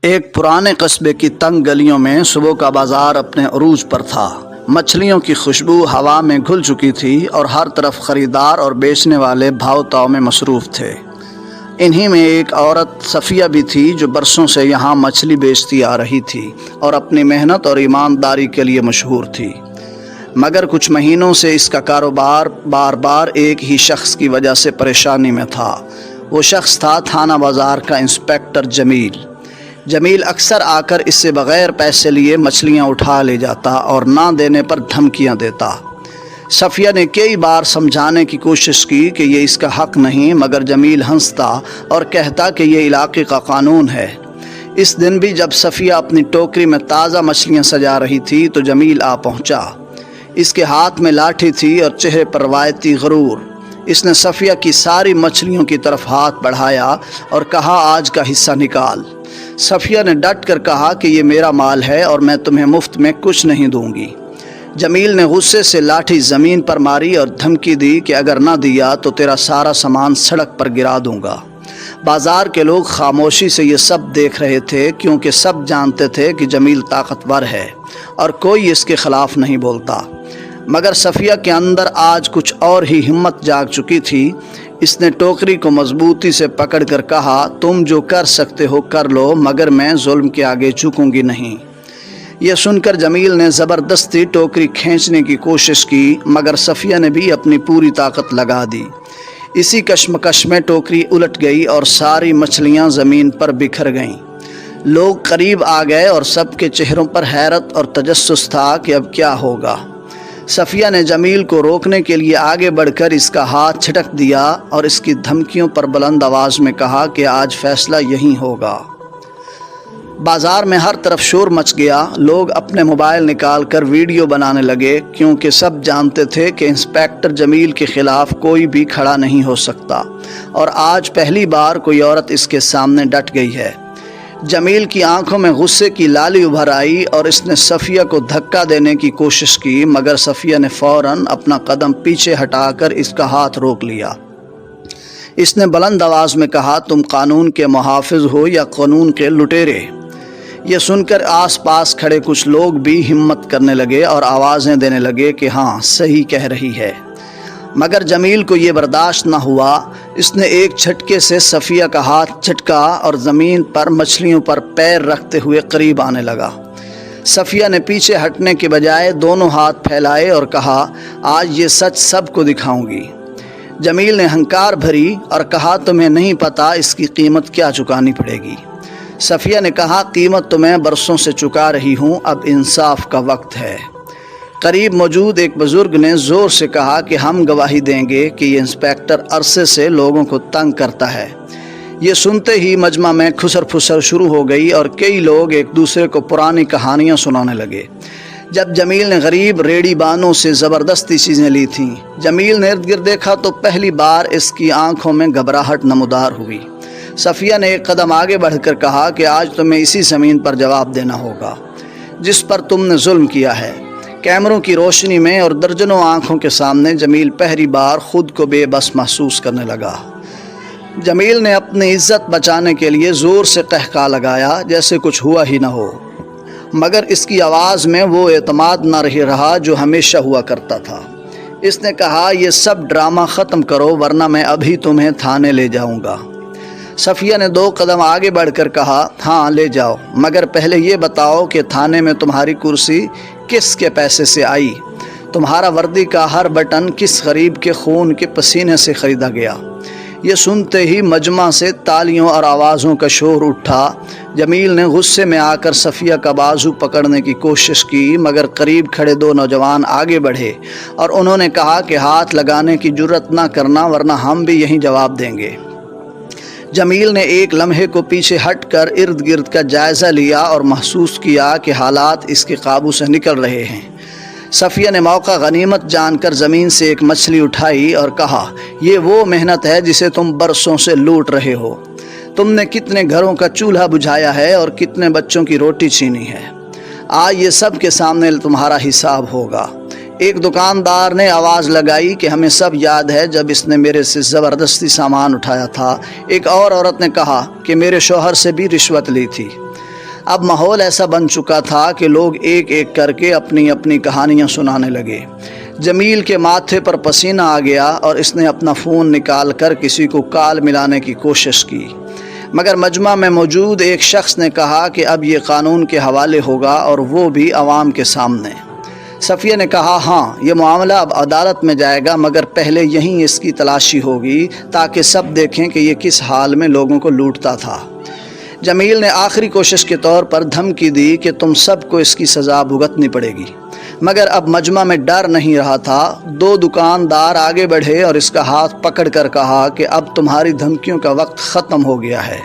ایک پرانے قصبے کی تنگ گلیوں میں صبح کا بازار اپنے عروج پر تھا۔ مچھلیوں کی خوشبو ہوا میں گھل چکی تھی اور ہر طرف خریدار اور بیچنے والے بھاؤ تاؤ میں مصروف تھے۔ انہی میں ایک عورت صفیہ بھی تھی جو برسوں سے یہاں مچھلی بیچتی آ رہی تھی اور اپنی محنت اور ایمانداری کے لیے مشہور تھی۔ مگر کچھ مہینوں سے اس کا کاروبار بار بار ایک ہی شخص کی وجہ سے پریشانی میں تھا۔ وہ شخص تھا تھانہ بازار کا انسپکٹر جمیل اکثر آ کر اس سے بغیر پیسے لیے مچھلیاں اٹھا لے جاتا اور نہ دینے پر دھمکیاں دیتا۔ صفیہ نے کئی بار سمجھانے کی کوشش کی کہ یہ اس کا حق نہیں، مگر جمیل ہنستا اور کہتا کہ یہ علاقے کا قانون ہے۔ اس دن بھی جب صفیہ اپنی ٹوکری میں تازہ مچھلیاں سجا رہی تھی تو جمیل آ پہنچا۔ اس کے ہاتھ میں لاٹھی تھی اور چہرے پر روایتی غرور۔ اس نے صفیہ کی ساری مچھلیوں کی طرف ہاتھ بڑھایا اور کہا، آج کا حصہ نکال۔ صفیہ نے ڈٹ کر کہا کہ یہ میرا مال ہے اور میں تمہیں مفت میں کچھ نہیں دوں گی۔ جمیل نے غصے سے لاٹھی زمین پر ماری اور دھمکی دی کہ اگر نہ دیا تو تیرا سارا سامان سڑک پر گرا دوں گا۔ بازار کے لوگ خاموشی سے یہ سب دیکھ رہے تھے، کیونکہ سب جانتے تھے کہ جمیل طاقتور ہے اور کوئی اس کے خلاف نہیں بولتا۔ مگر صفیہ کے اندر آج کچھ اور ہی ہمت جاگ چکی تھی۔ اس نے ٹوکری کو مضبوطی سے پکڑ کر کہا، تم جو کر سکتے ہو کر لو، مگر میں ظلم کے آگے جھکوں گی نہیں۔ یہ سن کر جمیل نے زبردستی ٹوکری کھینچنے کی کوشش کی، مگر صفیہ نے بھی اپنی پوری طاقت لگا دی۔ اسی کشمکش میں ٹوکری الٹ گئی اور ساری مچھلیاں زمین پر بکھر گئیں۔ لوگ قریب آ گئے اور سب کے چہروں پر حیرت اور تجسس تھا کہ اب کیا ہوگا۔ صفیہ نے جمیل کو روکنے کے لیے آگے بڑھ کر اس کا ہاتھ چھٹک دیا اور اس کی دھمکیوں پر بلند آواز میں کہا کہ آج فیصلہ یہیں ہوگا۔ بازار میں ہر طرف شور مچ گیا۔ لوگ اپنے موبائل نکال کر ویڈیو بنانے لگے، کیونکہ سب جانتے تھے کہ انسپکٹر جمیل کے خلاف کوئی بھی کھڑا نہیں ہو سکتا اور آج پہلی بار کوئی عورت اس کے سامنے ڈٹ گئی ہے۔ جمیل کی آنکھوں میں غصے کی لالی ابھر آئی اور اس نے صفیہ کو دھکا دینے کی کوشش کی، مگر صفیہ نے فوراً اپنا قدم پیچھے ہٹا کر اس کا ہاتھ روک لیا۔ اس نے بلند آواز میں کہا، تم قانون کے محافظ ہو یا قانون کے لٹیرے؟ یہ سن کر آس پاس کھڑے کچھ لوگ بھی ہمت کرنے لگے اور آوازیں دینے لگے کہ ہاں صحیح کہہ رہی ہے۔ مگر جمیل کو یہ برداشت نہ ہوا۔ اس نے ایک جھٹکے سے صفیہ کا ہاتھ جھٹکا اور زمین پر مچھلیوں پر پیر رکھتے ہوئے قریب آنے لگا۔ صفیہ نے پیچھے ہٹنے کے بجائے دونوں ہاتھ پھیلائے اور کہا، آج یہ سچ سب کو دکھاؤں گی۔ جمیل نے ہنکار بھری اور کہا، تمہیں نہیں پتا اس کی قیمت کیا چکانی پڑے گی۔ صفیہ نے کہا، قیمت تو میں برسوں سے چکا رہی ہوں، اب انصاف کا وقت ہے۔ قریب موجود ایک بزرگ نے زور سے کہا کہ ہم گواہی دیں گے کہ یہ انسپکٹر عرصے سے لوگوں کو تنگ کرتا ہے۔ یہ سنتے ہی مجمع میں کھسر پھسر شروع ہو گئی اور کئی لوگ ایک دوسرے کو پرانی کہانیاں سنانے لگے۔ جب جمیل نے غریب ریڑھی بانوں سے زبردستی چیزیں لی تھیں، جمیل نے ارد گرد دیکھا تو پہلی بار اس کی آنکھوں میں گھبراہٹ نمودار ہوئی۔ صفیہ نے ایک قدم آگے بڑھ کر کہا کہ آج تمہیں اسی زمین پر جواب دینا ہوگا جس پر تم نے ظلم کیا ہے۔ کیمروں کی روشنی میں اور درجنوں آنکھوں کے سامنے جمیل پہلی بار خود کو بے بس محسوس کرنے لگا۔ جمیل نے اپنی عزت بچانے کے لیے زور سے قہقہا لگایا جیسے کچھ ہوا ہی نہ ہو، مگر اس کی آواز میں وہ اعتماد نہ رہا جو ہمیشہ ہوا کرتا تھا۔ اس نے کہا، یہ سب ڈرامہ ختم کرو ورنہ میں ابھی تمہیں تھانے لے جاؤں گا۔ صفیہ نے 2 قدم آگے بڑھ کر کہا، ہاں لے جاؤ، مگر پہلے یہ بتاؤ کہ تھانے میں تمہاری کرسی کس کے پیسے سے آئی؟ تمہارا وردی کا ہر بٹن کس غریب کے خون کے پسینے سے خریدا گیا؟ یہ سنتے ہی مجمع سے تالیوں اور آوازوں کا شور اٹھا۔ جمیل نے غصے میں آ کر صفیہ کا بازو پکڑنے کی کوشش کی، مگر قریب کھڑے 2 نوجوان آگے بڑھے اور انہوں نے کہا کہ ہاتھ لگانے کی جرت نہ کرنا ورنہ ہم بھی یہیں جواب دیں گے۔ جمیل نے ایک لمحے کو پیچھے ہٹ کر ارد گرد کا جائزہ لیا اور محسوس کیا کہ حالات اس کے قابو سے نکل رہے ہیں۔ صفیہ نے موقع غنیمت جان کر زمین سے ایک مچھلی اٹھائی اور کہا، یہ وہ محنت ہے جسے تم برسوں سے لوٹ رہے ہو۔ تم نے کتنے گھروں کا چولہا بجھایا ہے اور کتنے بچوں کی روٹی چھینی ہے۔ آج یہ سب کے سامنے تمہارا حساب ہوگا۔ ایک دکاندار نے آواز لگائی کہ ہمیں سب یاد ہے جب اس نے میرے سے زبردستی سامان اٹھایا تھا۔ ایک اور عورت نے کہا کہ میرے شوہر سے بھی رشوت لی تھی۔ اب ماحول ایسا بن چکا تھا کہ لوگ ایک ایک کر کے اپنی اپنی کہانیاں سنانے لگے۔ جمیل کے ماتھے پر پسینہ آ گیا اور اس نے اپنا فون نکال کر کسی کو کال ملانے کی کوشش کی، مگر مجمع میں موجود ایک شخص نے کہا کہ اب یہ قانون کے حوالے ہوگا، اور وہ بھی عوام کے سامنے۔ صفیہ نے کہا ہاں، یہ معاملہ اب عدالت میں جائے گا، مگر پہلے یہیں اس کی تلاشی ہوگی تاکہ سب دیکھیں کہ یہ کس حال میں لوگوں کو لوٹتا تھا۔ جمیل نے آخری کوشش کے طور پر دھمکی دی کہ تم سب کو اس کی سزا بھگتنی پڑے گی، مگر اب مجمع میں ڈر نہیں رہا تھا۔ دو دکاندار آگے بڑھے اور اس کا ہاتھ پکڑ کر کہا کہ اب تمہاری دھمکیوں کا وقت ختم ہو گیا ہے۔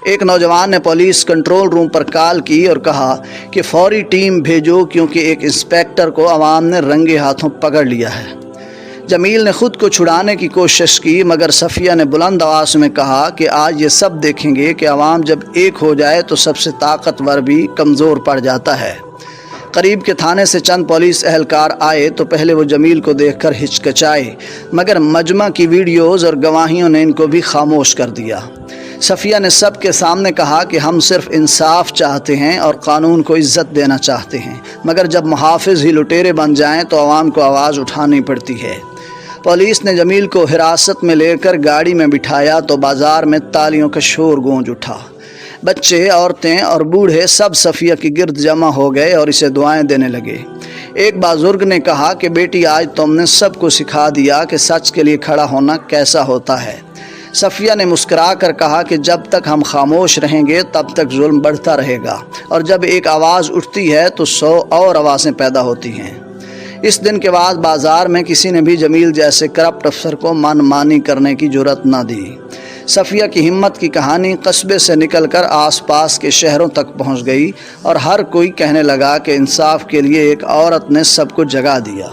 ایک نوجوان نے پولیس کنٹرول روم پر کال کی اور کہا کہ فوری ٹیم بھیجو، کیونکہ ایک انسپیکٹر کو عوام نے رنگے ہاتھوں پکڑ لیا ہے۔ جمیل نے خود کو چھڑانے کی کوشش کی، مگر صفیہ نے بلند آواز میں کہا کہ آج یہ سب دیکھیں گے کہ عوام جب ایک ہو جائے تو سب سے طاقتور بھی کمزور پڑ جاتا ہے۔ قریب کے تھانے سے چند پولیس اہلکار آئے تو پہلے وہ جمیل کو دیکھ کر ہچکچائے، مگر مجمع کی ویڈیوز اور گواہیوں نے ان کو بھی خاموش کر دیا۔ صفیہ نے سب کے سامنے کہا کہ ہم صرف انصاف چاہتے ہیں اور قانون کو عزت دینا چاہتے ہیں، مگر جب محافظ ہی لٹیرے بن جائیں تو عوام کو آواز اٹھانی پڑتی ہے۔ پولیس نے جمیل کو حراست میں لے کر گاڑی میں بٹھایا تو بازار میں تالیوں کا شور گونج اٹھا۔ بچے، عورتیں اور بوڑھے سب صفیہ کی گرد جمع ہو گئے اور اسے دعائیں دینے لگے۔ ایک بزرگ نے کہا کہ بیٹی، آج تم نے سب کو سکھا دیا کہ سچ کے لیے کھڑا ہونا کیسا ہوتا ہے۔ صفیہ نے مسکرا کر کہا کہ جب تک ہم خاموش رہیں گے تب تک ظلم بڑھتا رہے گا، اور جب ایک آواز اٹھتی ہے تو 100 اور آوازیں پیدا ہوتی ہیں۔ اس دن کے بعد بازار میں کسی نے بھی جمیل جیسے کرپٹ افسر کو من مانی کرنے کی جرأت نہ دی۔ صفیہ کی ہمت کی کہانی قصبے سے نکل کر آس پاس کے شہروں تک پہنچ گئی، اور ہر کوئی کہنے لگا کہ انصاف کے لیے ایک عورت نے سب کو جگا دیا۔